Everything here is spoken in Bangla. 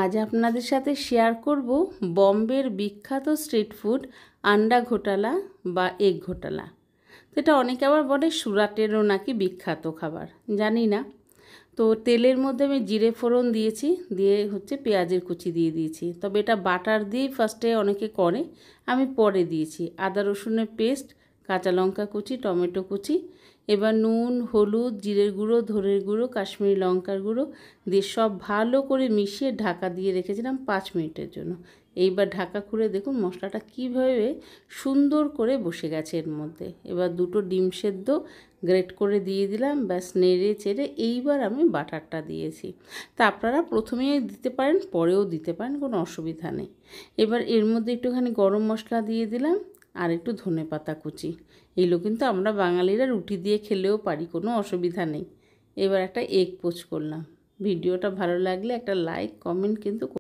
আজ আপনাদের সাথে শেয়ার করব বম্বের বিখ্যাত স্ট্রিট ফুড আন্ডা ঘোটালা বা এগ ঘোটালা। তো এটা অনেকে আবার বলে সুরাটেরও নাকি বিখ্যাত খাবার, জানি না। তো তেলের মধ্যে আমি জিরে ফোড়ন দিয়েছি, দিয়ে পেঁয়াজের কুচি দিয়ে দিয়েছি। তবে এটা বাটার দিয়েই ফার্স্টে অনেকে করে, আমি পরে দিয়েছি। আদা রসুনের পেস্ট, কাঁচা লঙ্কা কুচি, টমেটো কুচি, এবার নুন, হলুদ, জিরের গুঁড়ো, ধনের গুঁড়ো, কাশ্মীরি লঙ্কার গুঁড়ো দিয়ে সব ভালো করে মিশিয়ে ঢাকা দিয়ে রেখেছিলাম 5 মিনিটের জন্য। এইবার ঢাকা খুলে দেখুন মশলাটা কীভাবে সুন্দর করে বসে গেছে এর মধ্যে। এবার 2টো ডিম সেদ্ধ গ্রেট করে দিয়ে দিলাম, ব্যাস নেড়ে চেড়ে এইবার আমি বাটারটা দিয়েছি। তা আপনারা প্রথমেই দিতে পারেন, পরেও দিতে পারেন, কোনো অসুবিধা নেই। এবার এর মধ্যে একটুখানি গরম মশলা দিয়ে দিলাম আর একটু ধনেপাতা কুচি। এগুলো কিন্তু আমরা বাঙালিরা রুটি দিয়ে খেলেও পারি, কোনো অসুবিধা নেই। এবার একটা এগ পোচ করলাম। ভিডিওটা ভালো লাগলে একটা লাইক কমেন্ট কিন্তু